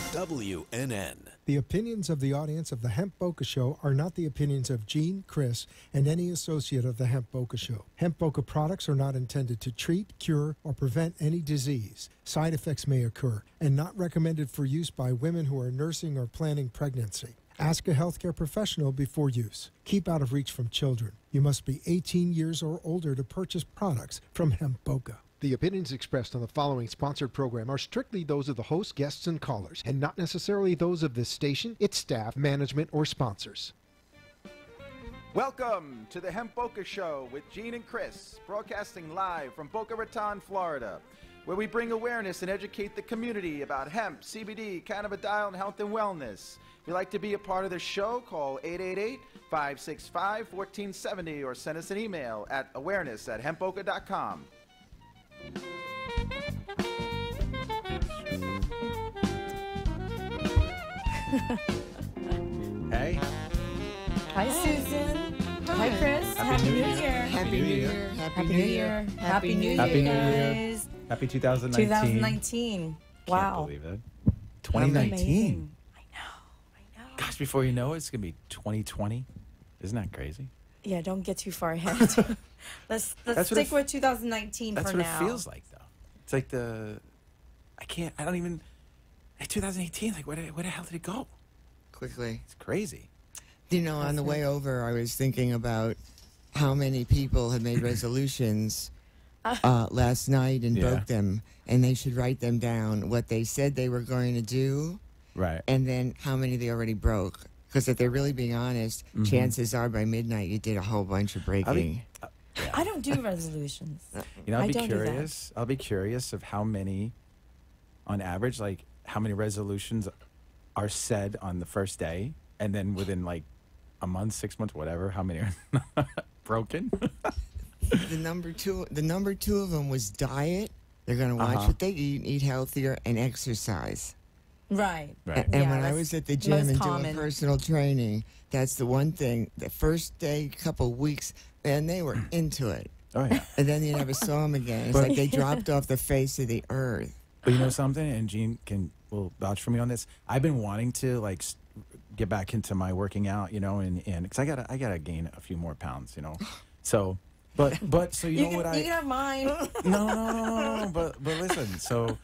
WNN. The opinions of the audience of the Hemp Boca Show are not the opinions of Gene, Chris, and any associate of the Hemp Boca Show. Hemp Boca products are not intended to treat, cure, or prevent any disease. Side effects may occur and not recommended for use by women who are nursing or planning pregnancy. Ask a healthcare professional before use. Keep out of reach from children. You must be 18 years or older to purchase products from Hemp Boca. The opinions expressed on the following sponsored program are strictly those of the host, guests, and callers, and not necessarily those of this station, its staff, management, or sponsors. Welcome to the Hemp Boca Show with Gene and Chris, broadcasting live from Boca Raton, Florida, where we bring awareness and educate the community about hemp, CBD, cannabidiol, and health and wellness. If you'd like to be a part of the show, call 888-565-1470 or send us an email at awareness@hempboca.com. Hey. Hi, Susan. Hi, Chris. Happy New Year. Happy New Year. Happy New Year. Happy New Year, Happy New Year. guys. Happy 2019. 2019. Wow. Can't believe it. 2019. Amazing. I know. Gosh, before you know it, it's going to be 2020. Isn't that crazy? Yeah, don't get too far ahead. Let's stick with 2019 for now. That's what it feels like, though. It's like I don't even, 2018, like, where the hell did it go? Quickly. It's crazy. You know, on the way over, I was thinking about how many people had made resolutions last night and broke them, and they should write them down, what they said they were going to do, right? And then how many they already broke. Because if they're really being honest, chances are by midnight you did a whole bunch of breaking. I don't do resolutions. You know, I'll be curious of how many, on average, like how many resolutions are said on the first day, and then within like a month, 6 months, whatever, how many are broken? The number two of them was diet. They're going to watch what they eat healthier, and exercise. Right. And when I was at the gym and doing personal training, that's the one thing. The first day, couple weeks, man, they were into it. Oh, yeah. And then you never saw them again. It's like they dropped off the face of the earth. But you know something, and Gene will vouch for me on this. I've been wanting to like get back into my working out, you know, and because I gotta gain a few more pounds, you know. So, but so you know what you can have mine. No. But listen. So,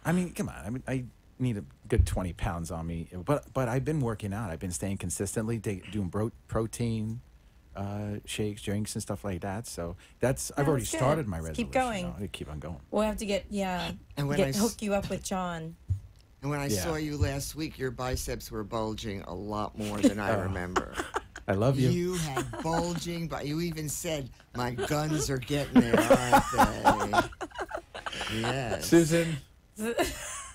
I mean, come on. I need a good 20 pounds on me, but I've been working out. I've been staying consistently doing protein shakes, drinks, and stuff like that. So I've already started my resolution. Keep going. I keep on going. We'll have to hook you up with John. And when I saw you last week, your biceps were bulging a lot more than I remember. I love you. You had bulging, but you even said, "My guns are getting there, aren't they?" Yes. Susan.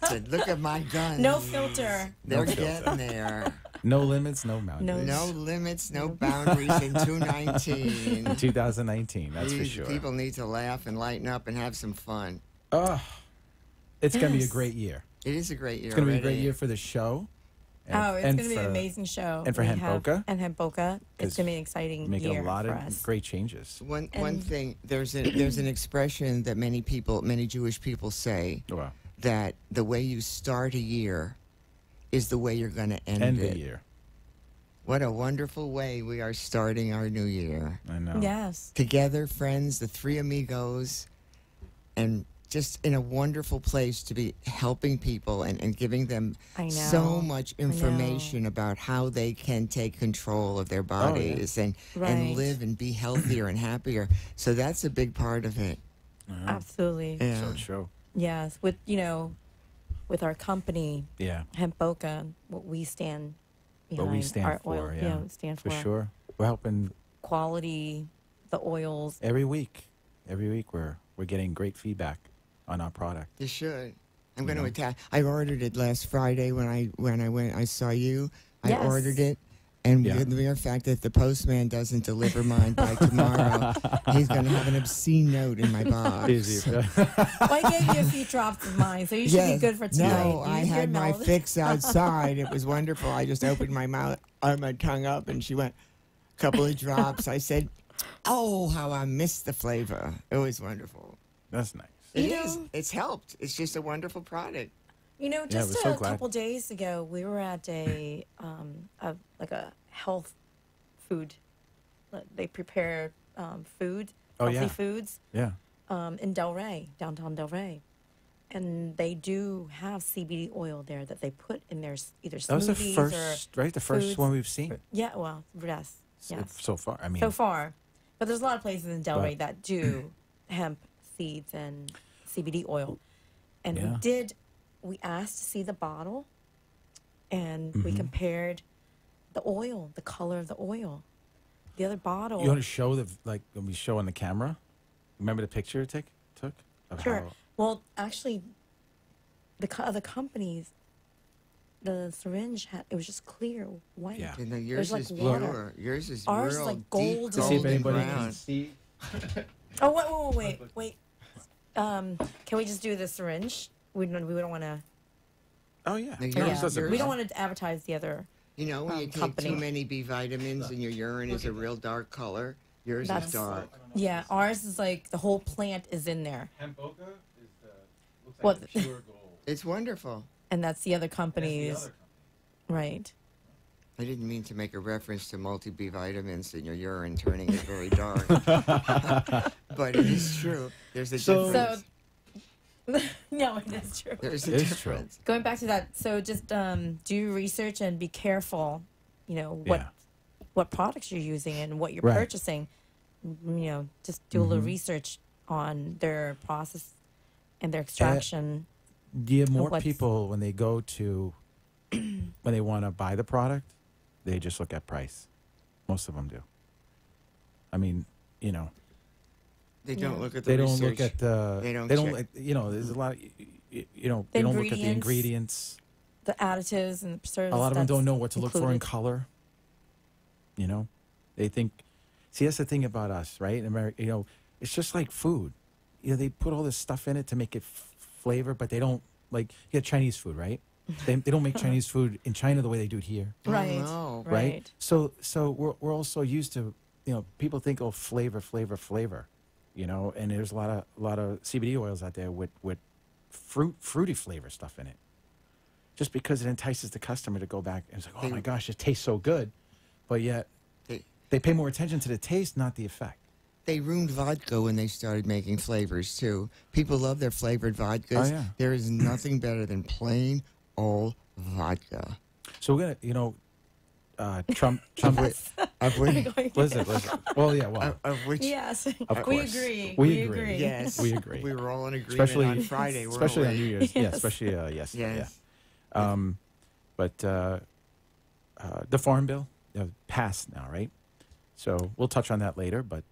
Said, "Look at my guns. No filter. They're getting there. No limits, no boundaries. No limits, no boundaries in 2019. In 2019, that's for sure. People need to laugh and lighten up and have some fun. It's going to be a great year. It is a great year. It's going to be a great year for the show. It's going to be an amazing show. And for Hemp Boca. And Hemp Boca. It's going to be an exciting year making a lot for of us. great changes. One thing, there's an expression that many Jewish people say, that the way you start a year is the way you're going to end it. The year. What a wonderful way we are starting our new year. I know. Yes. Together, friends, the three amigos, and just in a wonderful place to be helping people and giving them so much information about how they can take control of their bodies and live and be healthier and happier. So that's a big part of it. Absolutely. Yeah. So true. Yes, with our company, Hemp Boca, what we stand behind. What we stand our for, oil, yeah. we stand for. For sure. We're helping quality, the oils. Every week we're getting great feedback on our product. You should. I'm going to attack. I ordered it last Friday when I went. I saw you. I ordered it. And the mere fact that the postman doesn't deliver mine by tomorrow, he's going to have an obscene note in my box. Well, I gave you a few drops of mine, so you should be good for tonight. No, I had my fix outside. It was wonderful. I just opened my mouth, my tongue up, and she went, a couple of drops. I said, "Oh, how I missed the flavor." It was wonderful. That's nice. It is. It's helped. It's just a wonderful product. You know, Yeah, just we're so a glad. couple days ago, we were at like a health food. They prepare food, healthy foods. Yeah. In Delray, downtown Delray, and they do have CBD oil there that they put in their either smoothies That was the first, right? The first foods. one we've seen. Yeah, well, yes. So far. I mean, So far, but there's a lot of places in Delray that do hemp seeds and CBD oil, and we asked to see the bottle, and we compared the oil, the color of the oil. The other bottle. You want to show when we show on the camera? Remember the picture it took? Of Sure. how- Well, actually, the other companies, the syringe it was just clear, white. Yeah. And then There's yours like is water. pure. Yours is Ours is real like deep golden. To see if anybody brown. can see. Oh, wait. Can we just do the syringe? We don't want to. Oh yeah. Now, Yours yours- doesn't yours- We don't want to advertise the other. You know, when you take company. too many B vitamins and your urine is a real dark color, yours That's- is dark. Yeah, ours is like the whole plant is in there, Hemp Boca is looks What- like pure gold. It's wonderful. and that's the other That's the company's. other company. Right. I didn't mean to make a reference to multi B vitamins in your urine turning it very dark, but it is true. There's a difference. No, it is true. There's a It is true. difference. Going back to that, so just do research and be careful. You know what products you're using and what you're Right. purchasing. You know, just do a little research on their process and their extraction. Do you have more what's- people when they go to when they want to buy the product? They just look at price. Most of them do. I mean, you know, They don't look at the they don't research. look at the. They don't don't. check. You know, there's a lot. You know, The they don't look at the ingredients. ingredients. The additives and the preservatives. A lot of them that's don't know what to look for in included. color. You know, they think. See, that's the thing about us, right? In America, you know, it's just like food. You know, they put all this stuff in it to make it flavor, but they don't like. You get Chinese food, right? They don't make Chinese food in China the way they do it here, Right. no. right? So we're also used to, you know, people think, oh, flavor, you know, and there's a lot of CBD oils out there with fruity flavor stuff in it, just because it entices the customer to go back and it's like, oh my gosh, it tastes so good, but yet they pay more attention to the taste, not the effect. They ruined vodka when they started making flavors too. People love their flavored vodkas. Oh, yeah. There is nothing better than plain old vodka. So we're gonna, you know, Trump. Of which, Listen. Well, yeah, well, of which Yes, Of we course. agree. We agree. yes, We agree. We were all in agreement especially on Friday, weren't especially on we? New Year's. Yeah, Yes. especially yesterday. Yes. Yeah. But the Farm Bill passed now, right? So we'll touch on that later. But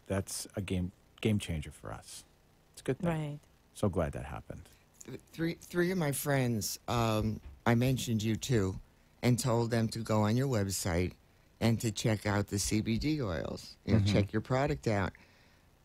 that's a game changer for us. It's a good thing. Right. So glad that happened. Three of my friends, I mentioned you too, and told them to go on your website and to check out the CBD oils. You know, check your product out.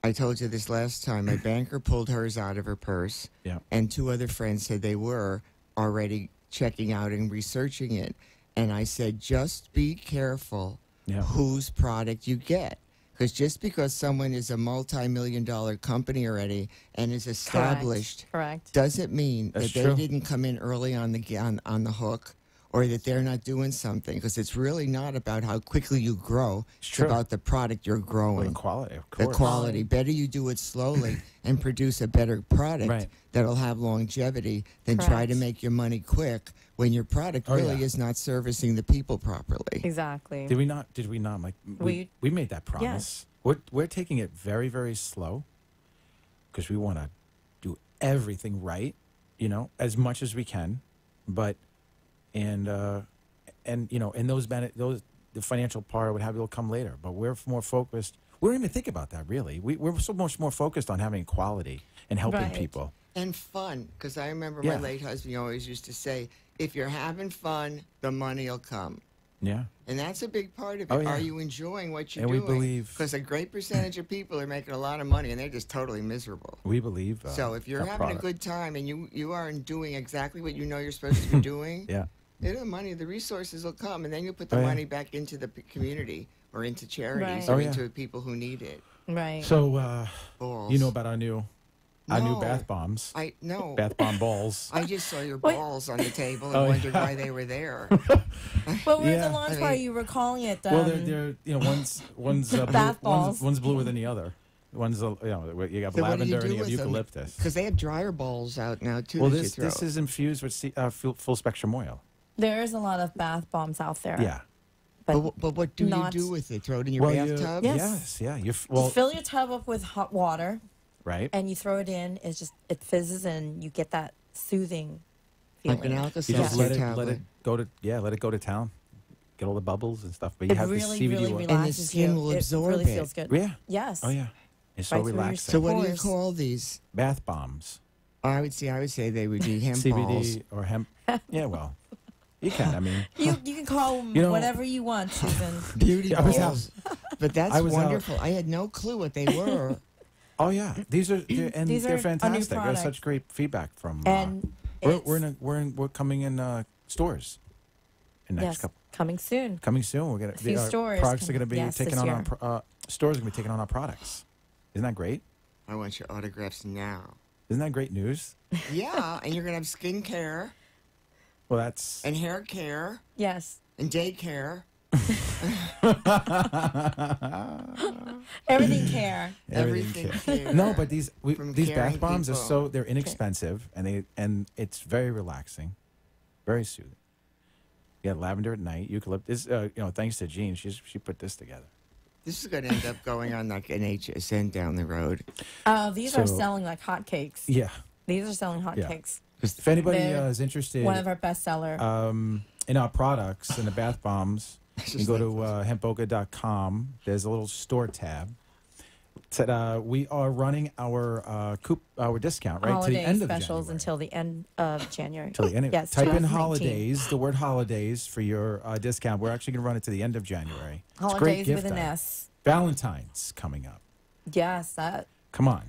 I told you this last time. My banker pulled hers out of her purse, Yeah. and two other friends said they were already checking out and researching it. And I said, just be careful Yeah. whose product you get. Because just because someone is a multi-million-dollar company already and is established Correct. doesn't mean That's that they true. didn't come in early on the hook, or that they're not doing something. Because it's really not about how quickly you grow. It's true. about the product you're Well, growing. the quality, of The course. quality. Better you do it slowly and produce a better product Right. that'll have longevity than try to Correct. make your money quick when your product Oh, really yeah. is not servicing the people properly. Exactly. Did we not? Did we not? Like we made that promise. We're taking it very, very slow because we want to do everything right, you know, as much as we can, but and you know, and those the financial part would have will come later. But we're more focused. We don't even think about that really. We're so much more focused on having quality and helping Right. people. And fun, because I remember Yeah. my late husband always used to say, if you're having fun, the money will come. Yeah. And that's a big part of it. Oh, yeah. Are you enjoying what you're And we doing? believe- Because a great percentage of people are making a lot of money and they're just totally miserable. We believe. So if you're that having product. a good time and you aren't doing exactly what you know you're supposed to be doing, Yeah. the money, the resources will come, and then you put the Oh, yeah. money back into the community or into charities Right. or Oh, yeah. into people who need it. Right. So Balls. you know about our new Our new No. bath bombs. I no. Bath bomb balls. I just saw your Wait. balls on the table and Oh, wondered yeah. why they were there. But we're Yeah. at the launch I mean- party. You were calling it. Well, they're one's Bath blue, balls. one's bluer than the other. One's you have So what do you lavender and do you have with them? eucalyptus. Because they have dryer balls out now too. Well, that you this throw. is infused with full spectrum oil. There is a lot of bath bombs out there. Yeah. But what do you not- do with it? Throw it in your bathtub? Yes. Yeah. You Just fill your tub up with hot water right. and you throw it in. It fizzes and you get that soothing feeling. Like an You Alka-Seltzer just let tablet. it go to let it go to town. Get all the bubbles and stuff. But you It have the really, CBD really oil. relaxes skin you. will It absorb really it. feels good. Yeah. Yes. Oh yeah. It's so Right through your relaxing. So what do you Pores. call these? Bath bombs. I would say they would be hemp CBD balls. or hemp. Yeah. Well, you can. I mean. You can call them You know- whatever you want, Susan. Beauty I was balls. But that's I was out- wonderful. I had no clue what they were. Oh yeah. They're These are a new fantastic. There's product. such great feedback from. And we're coming in stores. In next yes, couple. coming soon. Coming soon. We're gonna few our stores products are coming- gonna be yes, taking this on year. our stores are gonna be taking on our products. Isn't that great? I want your autographs now. Isn't that great news? Yeah, and you're gonna have skincare Well, that's and hair care Yes. and daycare. Everything care. Everything care. No, but these From these caring bath bombs people. they're inexpensive and it's very relaxing, very soothing. You got lavender at night, eucalyptus. Thanks to Jean, she put this together. This is going to end up going on like an HSN down the road. These are So- selling like hotcakes. Yeah. These are selling Yeah. hotcakes. If anybody They're is interested One of our bestseller. in our products and the bath bombs, you can go to hempboca.com. There's a little store tab. Said we are running our discount right to holiday the end of specials January. until the end of January. Till the end of, Yes, type in 2019. holidays, the word holidays for your discount. We're actually going to run it to the end of January. It's a great Holidays gift with an item. S. Valentine's coming up. Yes, Come on.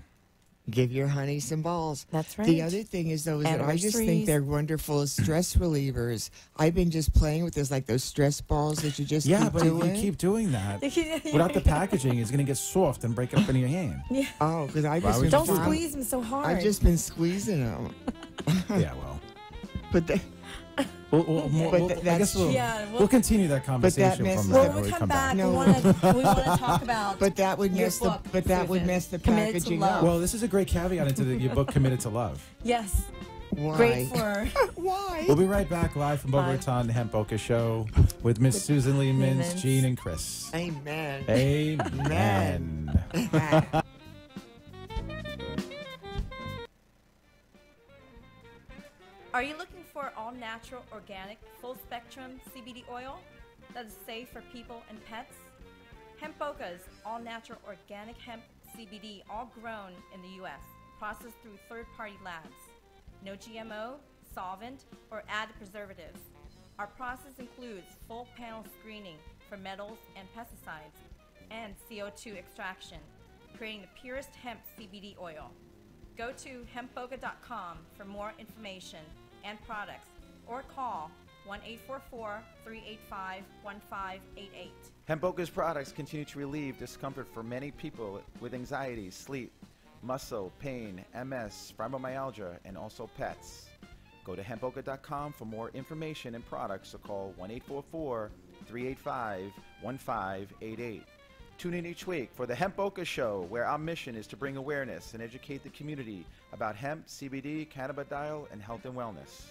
Give your honey some balls. that's right. The other thing is, though, is that I just think Anniversaries. they're wonderful as stress relievers. I've been just playing with those, like those stress balls that you just Yeah, keep but if doing. you keep doing that, without the packaging, it's going to get soft and break up in your hand. Yeah. Oh, because I Why just would been you Don't do that? squeeze them so hard. I've just been squeezing them. Yeah, well. But the, I guess we'll, Yeah, we'll continue that conversation messes from up- When when we we come come back, No. we want to talk about. but that would your mess the book, but that would Susan. mess the Committed to packaging Love. up. Well, this is a great caveat into your book, Committed to Love. Yes, Why? great for. Why? We'll be right back live from Boca Bye. Raton, the Hemp Boca Show with Miss Susan Lee Mintz, Mintz. Jean, and Chris. Amen. Amen. Are you looking for all natural, organic, full spectrum CBD oil that is safe for people and pets? Hemp Boca's all natural organic hemp CBD, all grown in the U.S., processed through third-party labs. No GMO, solvent, or added preservatives. Our process includes full panel screening for metals and pesticides and CO2 extraction, creating the purest hemp CBD oil. Go to hempboca.com for more information and products or call 1-844-385-1588. Hemp-Boca's products continue to relieve discomfort for many people with anxiety, sleep, muscle, pain, MS, fibromyalgia, and also pets. Go to hempboca.com for more information and products or call 1-844-385-1588. Tune in each week for the Hemp Boca Show, where our mission is to bring awareness and educate the community about hemp, CBD, cannabidiol, and health and wellness.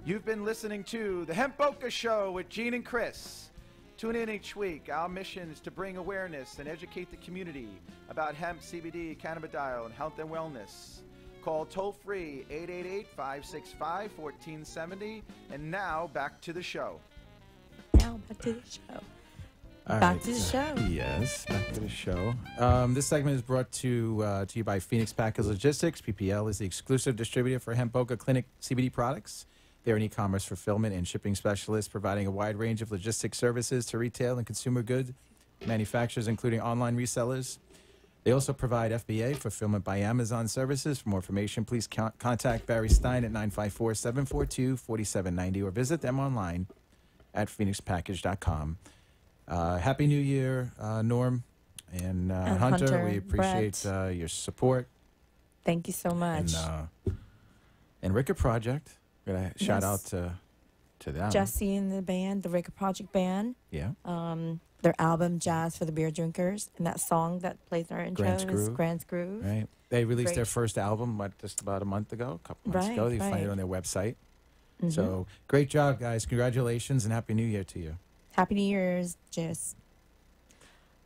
You've been listening to the Hemp Boca Show with Gene and Chris. Tune in each week. Our mission is to bring awareness and educate the community about hemp, CBD, cannabidiol, and health and wellness. Call toll-free 888-565-1470. And now, back to the show. Now, back to the show. Back to the show. Yes, back to the show. This segment is brought to you by Phoenix Packers Logistics. PPL is the exclusive distributor for Hemp Boca Clinic CBD products. They're an e-commerce fulfillment and shipping specialist providing a wide range of logistics services to retail and consumer goods manufacturers, including online resellers. They also provide FBA, fulfillment by Amazon services. For more information, please contact Barry Stein at 954-742-4790 or visit them online at phoenixpackage.com. Happy New Year, Norm and Hunter. We appreciate your support. Thank you so much. And Ricker Project. We're going to shout out to them. Jesse and the band, the Ricker Project Band. Yeah. Their album, Jazz for the Beer Drinkers. And that song that plays in our intro is Grant's Groove. Right. They released their first album just about a month ago, a couple months ago. You find it on their website. Mm-hmm. So great job, guys. Congratulations and Happy New Year to you. Happy New Year's, Jess.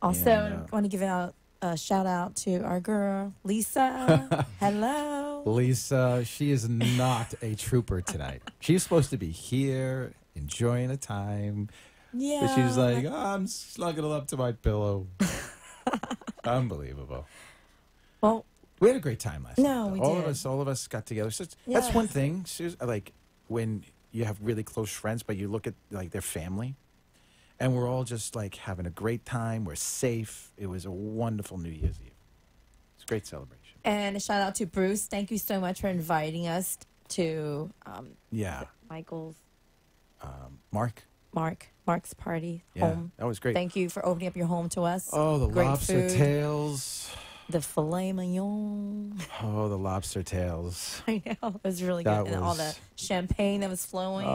Also, I want to give out a shout out to our girl, Lisa. Hello. Lisa, she is not a trooper tonight. She's supposed to be here, enjoying the time. Yeah. But she's like, I'm slugging it up to my pillow. Unbelievable. Well, we had a great time last night. No, we all did. All of us got together. So that's one thing. Like when you have really close friends, but you look at like their family, and we're all just like having a great time. We're safe. It was a wonderful New Year's Eve. It's a great celebration. And a shout out to Bruce. Thank you so much for inviting us to Michael's Mark's party home. That was great. Thank you for opening up your home to us. Oh, the great lobster food. tails. The filet mignon. Oh, the lobster tails. I know. It was really good. And all the champagne that was flowing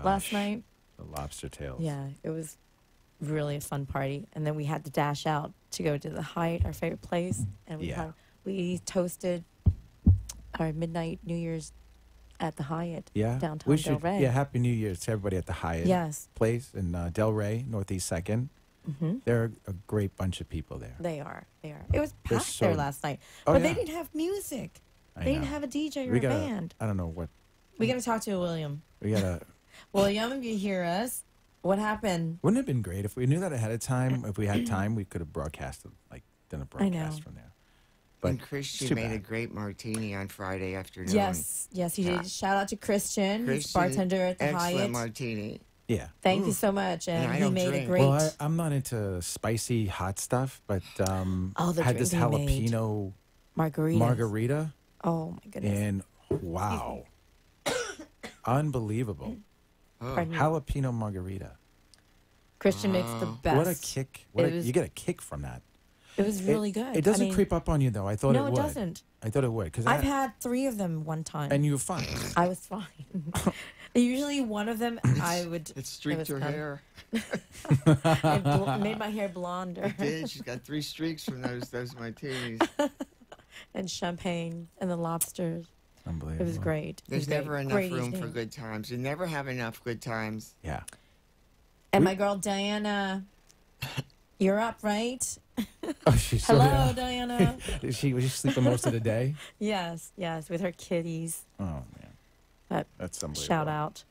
last night. The lobster tails. Yeah, it was really a fun party. And then we had to dash out to go to the Hyatt, our favorite place. And we toasted our midnight New Year's at the Hyatt downtown Del Rey. Yeah, Happy New Year to everybody at the Hyatt place in Del Rey, Northeast 2nd. Mm-hmm. They're a great bunch of people there. They are. It was packed there last night. But they didn't have music. They didn't have a DJ or a band. I don't know what. We got to talk to William. We got to. William, if you hear us, what happened? Wouldn't it have been great if we knew that ahead of time? If we had time, we could have broadcasted, done a broadcast from there. But and Christian made a great martini on Friday afternoon. Yes, he did. Shout out to Christian bartender at the Hyatt. Excellent martini. Yeah. Thank you so much. And he made a great. Well, I'm not into spicy hot stuff, but I had this jalapeno margarita. Oh my goodness! And wow, unbelievable! Jalapeno margarita. Christian makes the best. What a kick! You get a kick from that. It was really good. It doesn't creep up on you though. I thought it would. No, it doesn't. I thought it would because I've had 3 of them one time. And you were fine. I was fine. Usually one of them I would. It streaked her hair. It made my hair blonder. It did. She's got 3 streaks from those martinis. And champagne and the lobsters. Unbelievable. It was great. There's never enough room for good times. You never have enough good times. Yeah. And my girl Diana, you're up, right? Oh, she's Hello, Diana. Was she sleeping most of the day? Yes, with her kitties. Oh man, that's unbelievable. Shout out.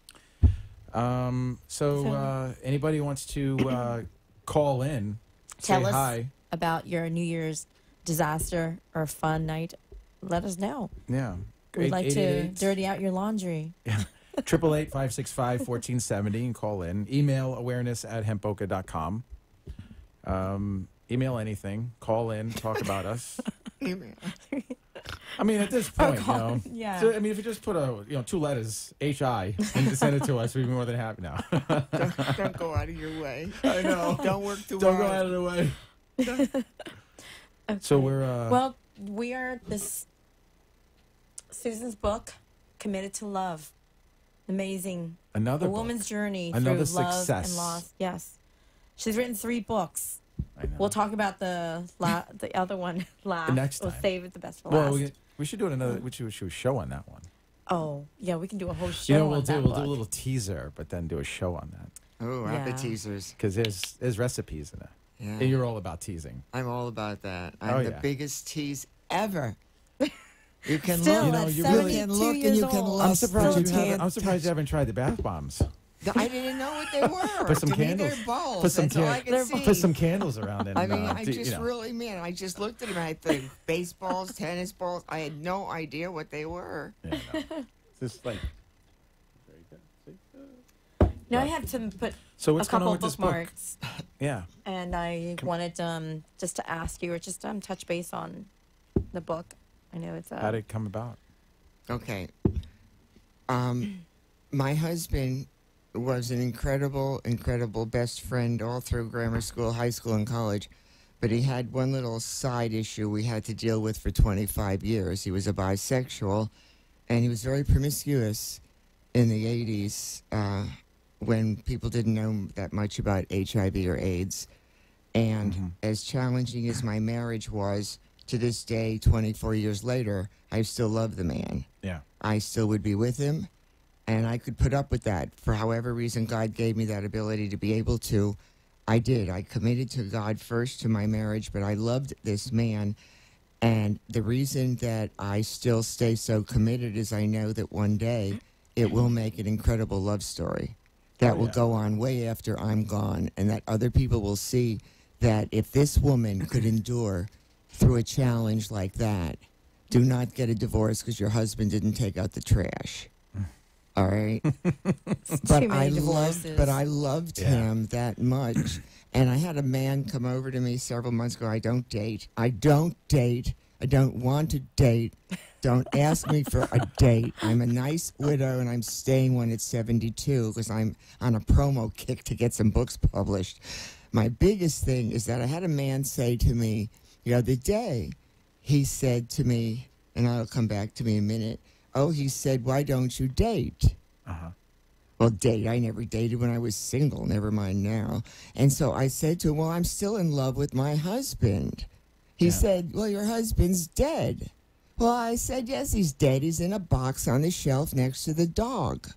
So anybody wants to call in, tell say us hi about your New Year's disaster or fun night. Let us know. Yeah, we'd like to dirty out your laundry. Yeah. 888-565-1470 and call in. Email awareness@hempboca.com. Email anything. Call in. Talk about us. Email. I mean, at this point, Yeah. So, I mean, if you just put 2 letters, HI, and send it to us, we'd be more than happy now. Don't go out of your way. I know. Don't work too hard. Don't go out of the way. Okay. So we're. We are this Susan's book, Committed to Love. Amazing. Another woman's journey Another through love success. and loss. Yes. She's written 3 books. I know. We'll talk about the other one last. The next time. We'll save it the best for last. Well, we should do another. We should show on that one. Oh, yeah, we can do a whole show You know, on that we'll do a book. little teaser, but then do a show on that Oh, Yeah. appetizers. because there's recipes in it. Yeah. And you're all about teasing. I'm all about that. Oh, I'm the yeah. biggest tease ever. You can Still, look. at you 72 really- can look and years you can old. love. I'm surprised Still can't I'm surprised you haven't tried the bath bombs. I didn't know what they were. Put some to candles. Me, they're balls. Put some That's all I can see. Put some candles around it. I mean, and, I do- just you know. really, man, I just looked at them. I had the baseballs, tennis balls. I had no idea what they were. Yeah, no. It's just like very good. See? Now I have to put So a what's going couple on of with this book? bookmarks, Yeah. and I wanted just to ask you, or just touch base on the book. I know it's How did it come about? Okay. My husband was an incredible, incredible best friend all through grammar school, high school, and college. But he had one little side issue we had to deal with for 25 years. He was a bisexual, and he was very promiscuous in the 80s when people didn't know that much about HIV or AIDS. And as challenging as my marriage was, to this day, 24 years later, I still love the man. Yeah. I still would be with him, and I could put up with that. For however reason God gave me that ability to be able to, I did. I committed to God first, to my marriage, but I loved this man. And the reason that I still stay so committed is I know that one day it will make an incredible love story that will go on way after I'm gone, and that other people will see that if this woman could endure through a challenge like that, do not get a divorce because your husband didn't take out the trash. All right? too many divorces. But I loved him that much. And I had a man come over to me several months ago. I don't date. I don't want to date. Don't ask me for a date. I'm a nice widow, and I'm staying when it's 72 because I'm on a promo kick to get some books published. My biggest thing is that I had a man say to me the other day, he said to me, and I'll come back to me in a minute, he said, why don't you date? Uh-huh. Well, date, I never dated when I was single, never mind now. And so I said to him, well, I'm still in love with my husband. He said, well, your husband's dead. Well, I said, yes, he's dead. He's in a box on the shelf next to the dog.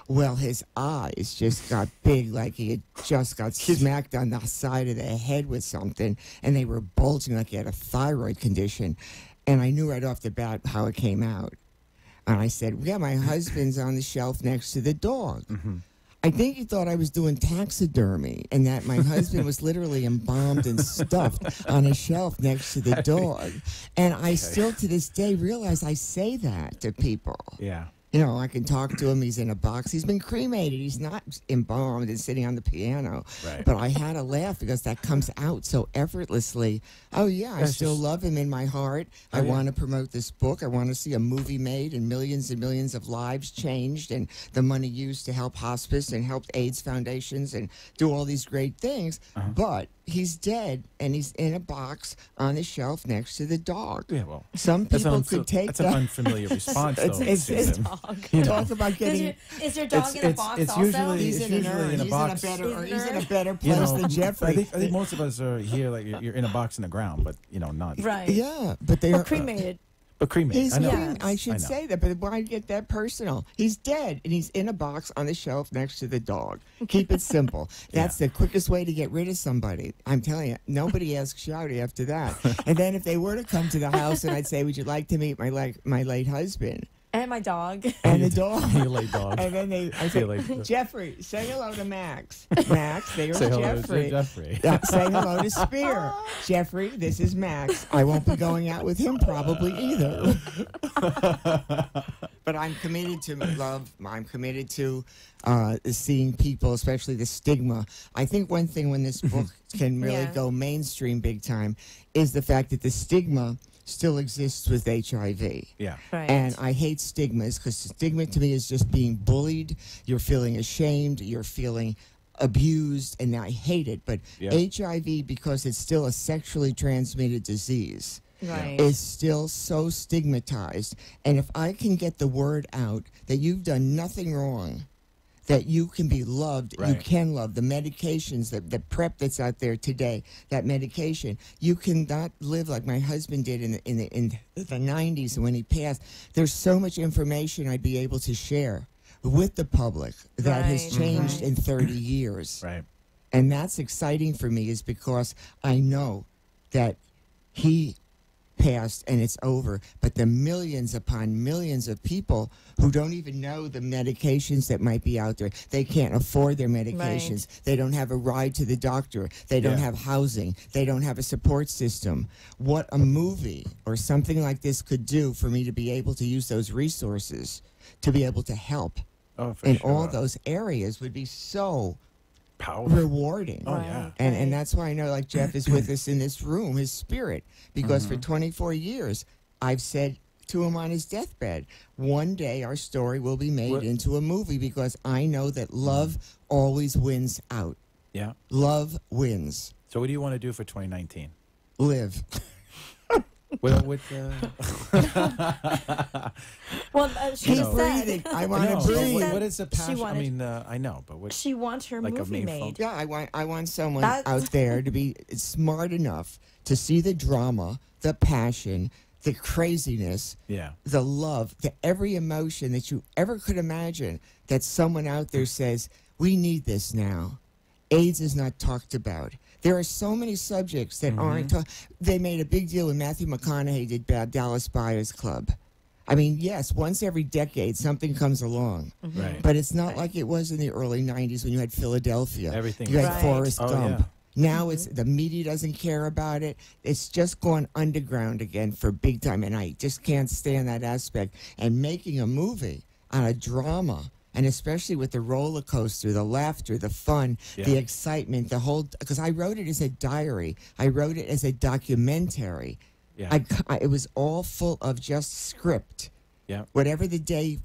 Well, his eyes just got big, like he had just got smacked on the side of the head with something, and they were bulging like he had a thyroid condition. And I knew right off the bat how it came out. And I said, yeah, my husband's on the shelf next to the dog. Mm-hmm. I think he thought I was doing taxidermy and that my husband was literally embalmed and stuffed on a shelf next to the dog. And I still to this day realize I say that to people. Yeah. You know, I can talk to him. He's in a box. He's been cremated. He's not embalmed and sitting on the piano. Right. But I had to laugh because that comes out so effortlessly. Oh, yeah, I still love him in my heart. I want to promote this book. I want to see a movie made and millions of lives changed and the money used to help hospice and help AIDS foundations and do all these great things. But he's dead, and he's in a box on the shelf next to the dog. Yeah, well, Some people could take that's that. an unfamiliar response, though. It's Susan. talk about getting. Is your dog in a box it's also? usually- He's it's in usually in a box. He's He's in in a better You place know, than Jeffrey. I think most of us are here like you're in a box in the ground, but not right. Yeah, but they Or are cremated. But cremated. He's I know. I should I know. say that, but why get that personal? He's dead, and he's in a box on the shelf next to the dog. Keep it simple. That's the quickest way to get rid of somebody. I'm telling you, nobody asks you out after that. And then if they were to come to the house, and I'd say, "Would you like to meet my late husband?" And my dog. And the dog. You lay dog. And then I See you say, later. Jeffrey, say hello to Max. Max, there's Say hello to Jeffrey. Jeffrey. Say hello to Spear. Jeffrey, this is Max. I won't be going out with him probably either. But I'm committed to love. I'm committed to seeing people, especially the stigma. I think one thing when this book can really go mainstream big time is the fact that the stigma still exists with HIV. Yeah. Right. And I hate stigmas because stigma to me is just being bullied. You're feeling ashamed. You're feeling abused, and I hate it. But HIV, because it's still a sexually transmitted disease, Right. is still so stigmatized. And if I can get the word out that you've done nothing wrong, that you can be loved. You Right. can love the medications, the prep that's out there today. That medication, you cannot live like my husband did in the 90s when he passed. There's so much information I'd be able to share with the public that has Right, changed right. in 30 years. Right. And that's exciting for me, is because I know that he passed and it's over, but the millions upon millions of people who don't even know the medications that might be out there, they can't afford their medications. Right. They don't have a ride to the doctor. They don't Yeah. have housing. They don't have a support system. What a movie or something like this could do for me to be able to use those resources to be able to help Oh, for in sure. all those areas would be so Powerful. rewarding. Oh, yeah. Right. And that's why I know, like, Jeff is with us in this room, his spirit, because Mm-hmm. for 24 years, I've said to him on his deathbed, one day our story will be made What- into a movie, because I know that love always wins out. Yeah. Love wins. So what do you want to do for 2019? Live. With Well, she Keep know. said breathing. I I want know, to but breathe. what is the She passion? I wanted- mean, I know, but what? she wants her Like a movie main made. Yeah, I want someone That's- out there to be smart enough to see the drama, the passion, the craziness, Yeah. the love, the every emotion that you ever could imagine, that someone out there says, we need this now. AIDS is not talked about. There are so many subjects that aren't talked. They made a big deal when Matthew McConaughey did Dallas Buyers Club. I mean, yes, once every decade something comes along. Right. But it's not like it was in the early 90s when you had Philadelphia. Everything You was- had Right. Forrest Oh, Gump. yeah. Now it's the media doesn't care about it. It's just gone underground again for big time, and I just can't stand that aspect. And making a movie on a drama, and especially with the roller coaster, the laughter, the fun, the Yeah. excitement, the whole. Because I wrote it as a diary, I wrote it as a documentary. Yeah. It was all full of just script. Yeah. Whatever the day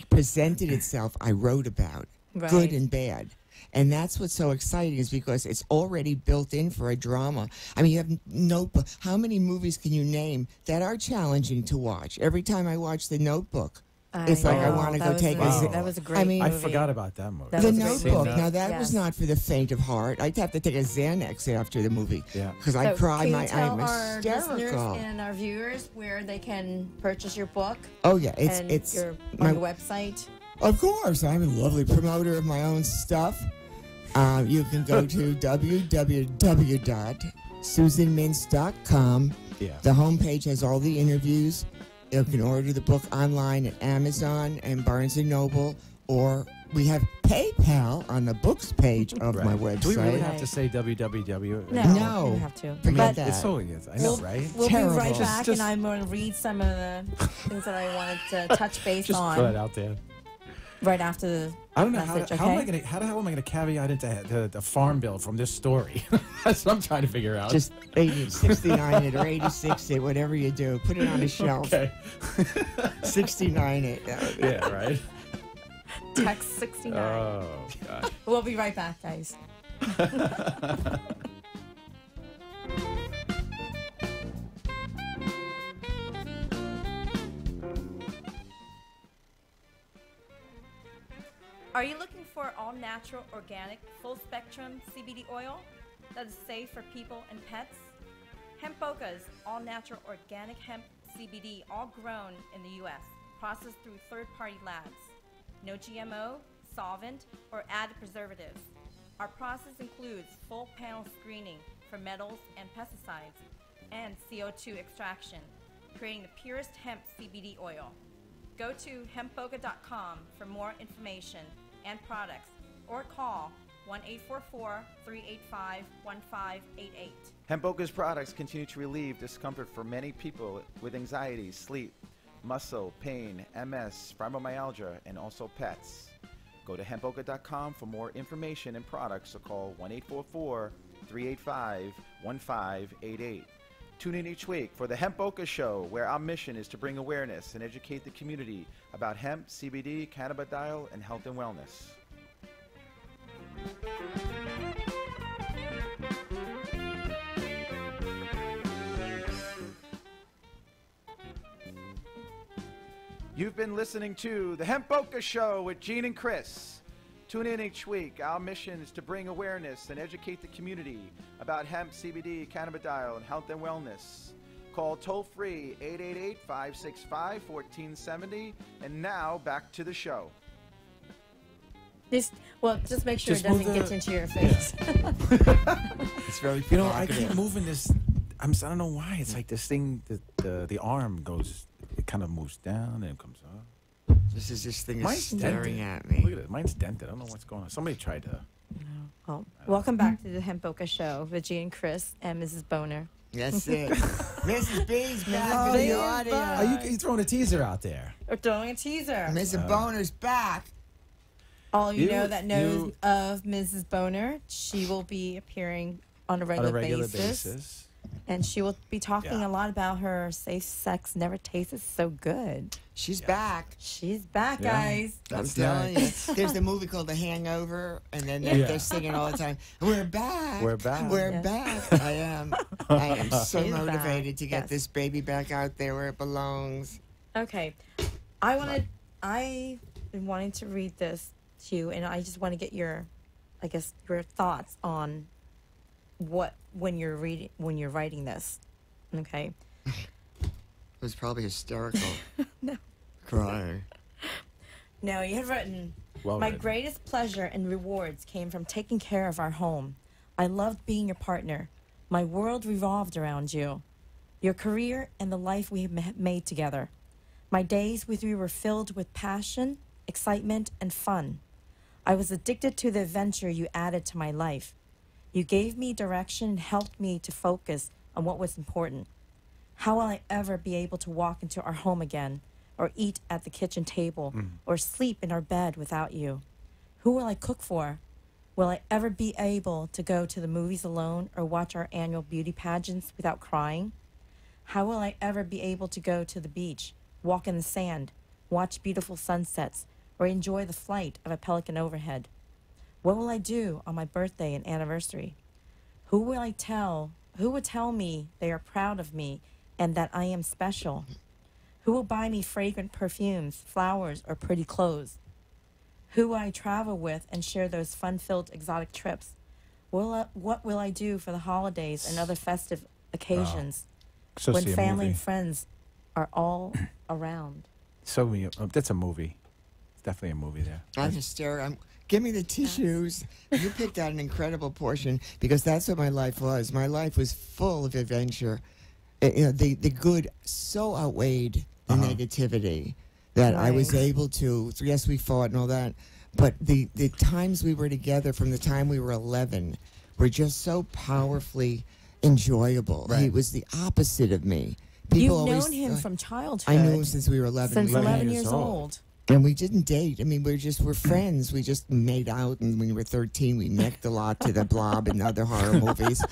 presented itself, I wrote about, Right. good and bad. And that's what's so exciting, is because it's already built in for a drama. I mean, you have Notebook. How many movies can you name that are challenging to watch? Every time I watch The Notebook, it's like I know. want to That go was take a- a. That was a great I mean, I movie. forgot about that movie. That The was a great Notebook. movie. Now that Yes. was not for the faint of heart. I'd have to take a Xanax after the movie. Yeah. Because I So cry. can you I'm tell our hysterical. listeners and our viewers where they can purchase your book Oh yeah, and it's your my on your website? Of course, I'm a lovely promoter of my own stuff. You can go to www.susanmintz.com. Yeah. The homepage has all the interviews. You can order the book online at Amazon and Barnes & Noble, or we have PayPal on the books page of my website. Do we really have Right. to say www? No, No. you don't have to. Forget But that. It's so yes, I know, We'll, right? we'll be Terrible. right back, Just- and I'm going to read some of the things that I wanted to touch base Just on throw it out there. right after the I don't know message. how am I Okay? gonna how the hell am I gonna caveat into the farm bill from this story? That's what I'm trying to figure out. Just 69 it or 86 it, whatever you do. Put it on a shelf. okay. 69 it. Yeah, right. Text 69. Oh god. We'll be right back, guys. Are you looking for all-natural, organic, full-spectrum CBD oil that is safe for people and pets? Hemp Boca's all-natural organic hemp CBD, all grown in the U.S., processed through third-party labs. No GMO, solvent, or added preservatives. Our process includes full panel screening for metals and pesticides, and CO2 extraction, creating the purest hemp CBD oil. Go to hempboca.com for more information and products, or call 1-844-385-1588. Hemp Boca's products continue to relieve discomfort for many people with anxiety, sleep, muscle, pain, MS, fibromyalgia, and also pets. Go to hempboca.com for more information and products, or call 1-844-385-1588. Tune in each week for the Hemp Boca Show, where our mission is to bring awareness and educate the community about hemp, CBD, cannabidiol, and health and wellness. You've been listening to the Hemp Boca Show with Gene and Chris. Tune in each week. Our mission is to bring awareness and educate the community about hemp, CBD, cannabidiol, and health and wellness. Call toll-free 888-565-1470. And now, back to the show. Just make sure Just it doesn't move get into your face. It's very You know, I provocative. keep moving this. I don't know why. It's like this thing, the arm goes, it kind of moves down and comes up. This thing is Mine's staring dented. at me. Look at it. Mine's dented. I don't know what's going on. Somebody tried to. Well, welcome back to the Hemp Boca Show with Gene, Chris, and Mrs. Boner. That's it. Mrs. B's back Mrs. in the B's audio. back. Are you throwing a teaser out there? We're throwing a teaser. Mrs. Boner's back. All you You- know that knows you- of Mrs. Boner, she will be appearing on a regular, basis. And she will be talking Yeah. a lot about her safe sex never tasted so good. She's back. She's back, Yeah. guys. I'm telling you. There's a movie called The Hangover, and then they're singing all the time, "We're back. We're back." We're Yeah. back." I am so She's motivated back. to get Yes. this baby back out there where it belongs. Okay. I've been wanting to read this to you, and I just want to get your thoughts on when you're writing this. Okay. It was probably hysterical. No. Crying. No, you had written, Well my written. greatest pleasure and rewards came from taking care of our home. I loved being your partner. My world revolved around you, your career, and the life we have made together. My days with you were filled with passion, excitement, and fun. I was addicted to the adventure you added to my life. You gave me direction and helped me to focus on what was important. How will I ever be able to walk into our home again, or eat at the kitchen table, or sleep in our bed without you? Who will I cook for? Will I ever be able to go to the movies alone or watch our annual beauty pageants without crying? How will I ever be able to go to the beach, walk in the sand, watch beautiful sunsets, or enjoy the flight of a pelican overhead? What will I do on my birthday and anniversary? Who will tell me they are proud of me and that I am special? Who will buy me fragrant perfumes, flowers, or pretty clothes? Who will I travel with and share those fun-filled exotic trips? What will I do for the holidays and other festive occasions So when see a family movie. and friends are all around? So that's a movie. It's definitely a movie there. I'm hysterical. Give me the tissues. You picked out an incredible portion because that's what my life was. My life was full of adventure. The good so outweighed the negativity that I was Right. able to. Yes, we fought and all that, but the times we were together from the time we were 11 were just so powerfully enjoyable. He Right. was the opposite of me. You've always known him thought- from childhood. I knew him since we were 11. Since We were 11 years years old. old. And we didn't date. I mean, we're friends. We just made out, and when we were 13, we necked a lot to the Blob and other horror movies.